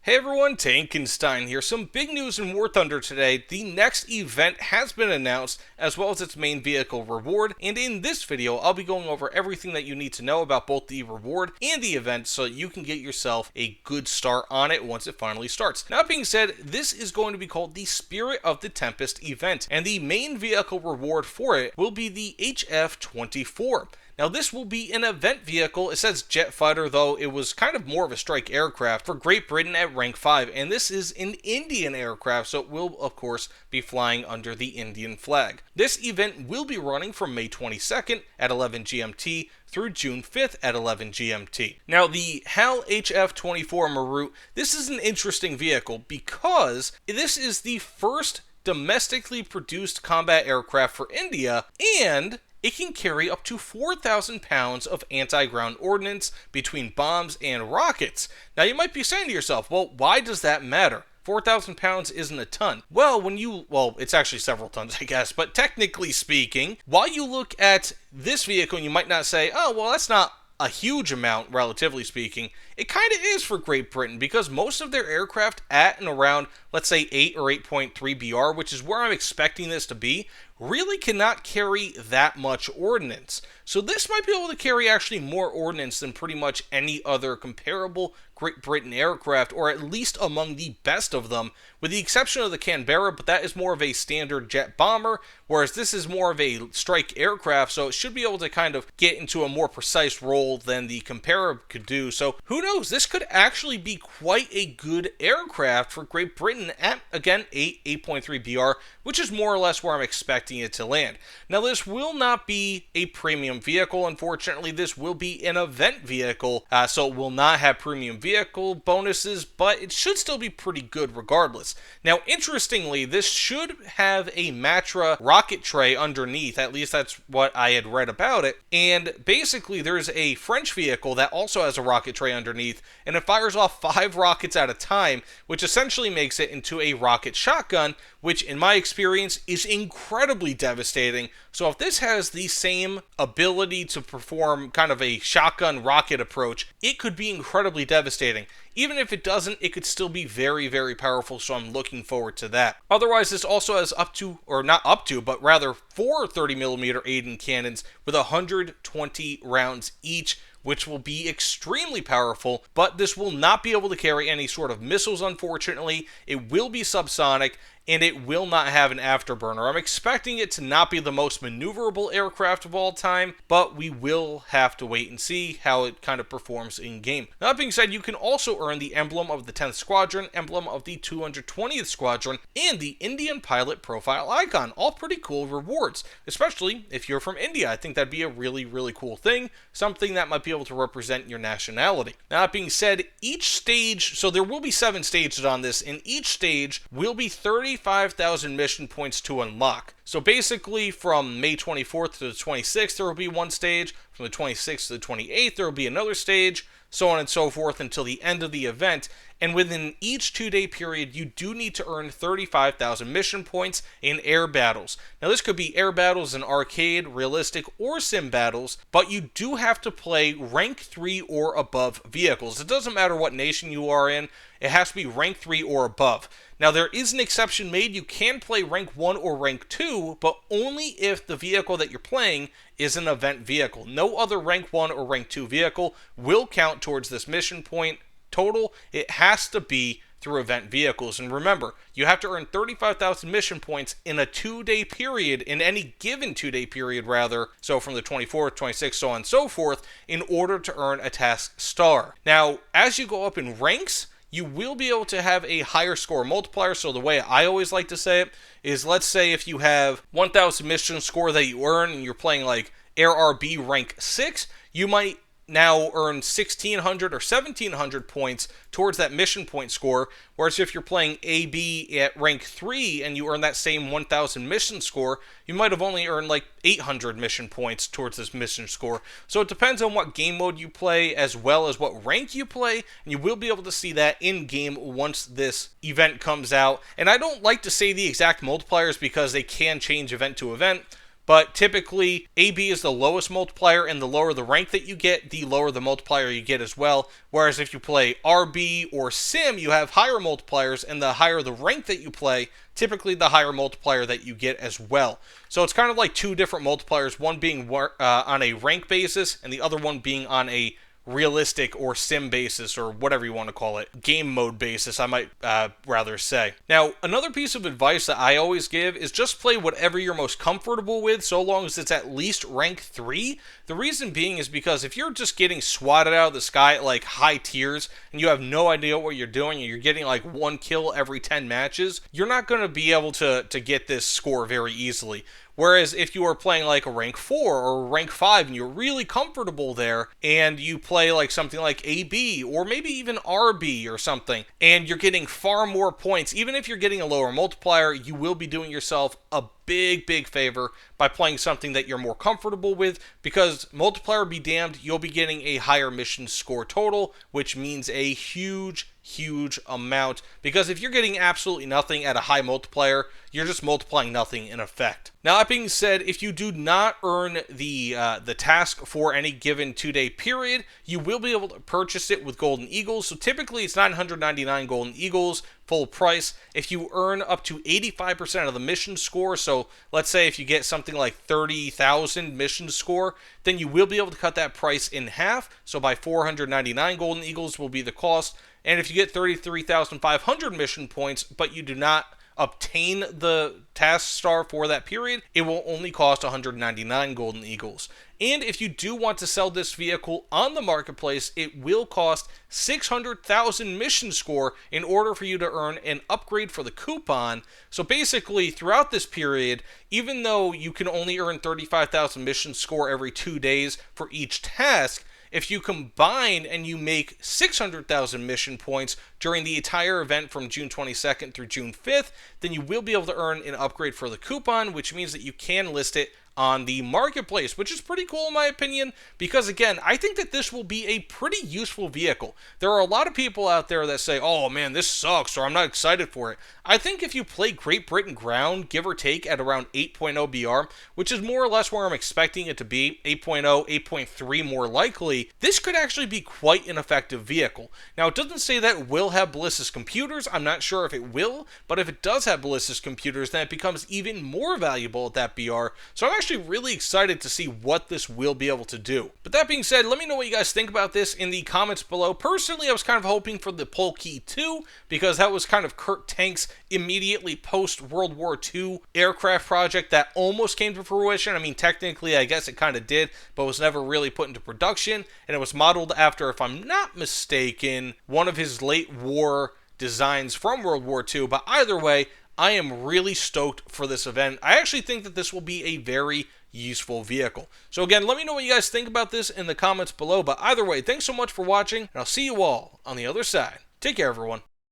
Hey everyone, Tankenstein here. Some big news in War Thunder today. The next event has been announced, as well as its main vehicle reward, and in this video I'll be going over everything that you need to know about both the reward and the event so that you can get yourself a good start on it once it finally starts. Now, that being said, this is going to be called the Spirit of the Tempest event, and the main vehicle reward for it will be the HF-24. Now, this will be an event vehicle. It says jet fighter, though it was kind of more of a strike aircraft for Great Britain at rank 5, and this is an Indian aircraft, so it will, of course, be flying under the Indian flag. This event will be running from May 22nd at 11 GMT through June 5th at 11 GMT. Now, the HAL HF-24 Marut, this is an interesting vehicle because this is the first domestically produced combat aircraft for India, and it can carry up to 4,000 pounds of anti-ground ordnance between bombs and rockets. Now, you might be saying to yourself, well, why does that matter? 4,000 pounds isn't a ton. Well, it's actually several tons, I guess, but technically speaking, while you look at this vehicle, you might not say, oh, well, that's not a huge amount, relatively speaking. It kind of is for Great Britain because most of their aircraft at and around, let's say 8 or 8.3 BR, which is where I'm expecting this to be, really cannot carry that much ordnance. So this might be able to carry actually more ordnance than pretty much any other comparable Great Britain aircraft, or at least among the best of them, with the exception of the Canberra, but that is more of a standard jet bomber, whereas this is more of a strike aircraft, so it should be able to kind of get into a more precise role than the Canberra could do. So who knows, this could actually be quite a good aircraft for Great Britain at, again, 8.3 BR, which is more or less where I'm expecting it to land. Now, this will not be a premium vehicle, unfortunately. This will be an event vehicle, so it will not have premium vehicle bonuses, but it should still be pretty good regardless. Now, interestingly, this should have a Matra rocket tray underneath, at least that's what I had read about it, and basically there's a French vehicle that also has a rocket tray underneath, and it fires off 5 rockets at a time, which essentially makes it into a rocket shotgun, which in my experience is incredibly devastating. So if this has the same ability to perform kind of a shotgun rocket approach, it could be incredibly devastating. Even if it doesn't, it could still be very, very powerful, so I'm looking forward to that. Otherwise, this also has but rather 4 30mm Aiden cannons with 120 rounds each, which will be extremely powerful, but this will not be able to carry any sort of missiles, unfortunately. It will be subsonic, and it will not have an afterburner. I'm expecting it to not be the most maneuverable aircraft of all time, but we will have to wait and see how it kind of performs in-game. That being said, you can also earn the emblem of the 10th Squadron, emblem of the 220th Squadron, and the Indian Pilot Profile Icon. All pretty cool rewards, especially if you're from India. I think that'd be a really, really cool thing, something that might be able to represent your nationality. Now, that being said, each stage, so there will be 7 stages on this, and each stage will be 35,000 mission points to unlock. So basically, from May 24th to the 26th, there will be one stage. From the 26th to the 28th, there will be another stage, so on and so forth until the end of the event. And within each 2-day period, you do need to earn 35,000 mission points in air battles. Now, this could be air battles in arcade, realistic, or sim battles, but you do have to play rank 3 or above vehicles. It doesn't matter what nation you are in, it has to be rank 3 or above. Now, there is an exception made. You can play rank 1 or rank 2, but only if the vehicle that you're playing is an event vehicle. No other rank 1 or rank 2 vehicle will count towards this mission point total. It has to be through event vehicles. And remember, you have to earn 35,000 mission points in a 2-day period, in any given 2-day period rather, so from the 24th, 26th, so on and so forth, in order to earn a task star. Now, as you go up in ranks, you will be able to have a higher score multiplier. So the way I always like to say it is, let's say if you have 1,000 mission score that you earn and you're playing like Air RB rank 6, you might now earn 1,600 or 1,700 points towards that mission point score, whereas if you're playing AB at rank 3 and you earn that same 1,000 mission score, you might have only earned like 800 mission points towards this mission score. So it depends on what game mode you play as well as what rank you play, and you will be able to see that in-game once this event comes out. And I don't like to say the exact multipliers because they can change event to event, but typically AB is the lowest multiplier, and the lower the rank that you get, the lower the multiplier you get as well. Whereas if you play RB or Sim, you have higher multipliers, and the higher the rank that you play, typically the higher multiplier that you get as well. So it's kind of like two different multipliers, one being on a rank basis, and the other one being on a realistic or sim basis, or whatever you want to call it, game mode basis, I might rather say. Now, another piece of advice that I always give is just play whatever you're most comfortable with, so long as it's at least rank 3. The reason being is because if you're just getting swatted out of the sky at like high tiers, and you have no idea what you're doing, and you're getting like 1 kill every 10 matches, you're not going to be able to get this score very easily. Whereas if you are playing like a rank 4 or rank 5 and you're really comfortable there, and you play like something like AB or maybe even RB or something, and you're getting far more points, even if you're getting a lower multiplier, you will be doing yourself a big favor by playing something that you're more comfortable with, because multiplier be damned, you'll be getting a higher mission score total, which means a huge amount, because if you're getting absolutely nothing at a high multiplier, you're just multiplying nothing in effect. Now, that being said, if you do not earn the task for any given 2-day period, you will be able to purchase it with Golden Eagles. So typically it's 999 Golden Eagles, full price. If you earn up to 85% of the mission score, so let's say if you get something like 30,000 mission score, then you will be able to cut that price in half. So by 499 Golden Eagles will be the cost. And if you get 33,500 mission points, but you do not obtain the task star for that period, it will only cost 199 Golden Eagles. And if you do want to sell this vehicle on the marketplace, it will cost 600,000 mission score in order for you to earn an upgrade for the coupon. So basically, throughout this period, even though you can only earn 35,000 mission score every 2 days for each task, if you combine and you make 600,000 mission points during the entire event from June 22nd through June 5th, then you will be able to earn an upgrade for the coupon, which means that you can list it on the marketplace, which is pretty cool in my opinion, because again, I think that this will be a pretty useful vehicle. There are a lot of people out there that say, oh man, this sucks, or I'm not excited for it. I think if you play Great Britain ground, give or take at around 8.0 BR, which is more or less where I'm expecting it to be, 8.0, 8.3 more likely, this could actually be quite an effective vehicle. Now, it doesn't say that it will have ballistic computers. I'm not sure if it will, but if it does have ballistic computers, then it becomes even more valuable at that BR. So I'm actually really excited to see what this will be able to do. But that being said, let me know what you guys think about this in the comments below. Personally, I was kind of hoping for the Polkey 2, because that was kind of Kurt Tank's immediately post-World War II aircraft project that almost came to fruition. I mean, technically, I guess it kind of did, but was never really put into production, and it was modeled after, if I'm not mistaken, one of his late war designs from World War II. But either way, I am really stoked for this event. I actually think that this will be a very useful vehicle. So again, let me know what you guys think about this in the comments below. But either way, thanks so much for watching, and I'll see you all on the other side. Take care, everyone.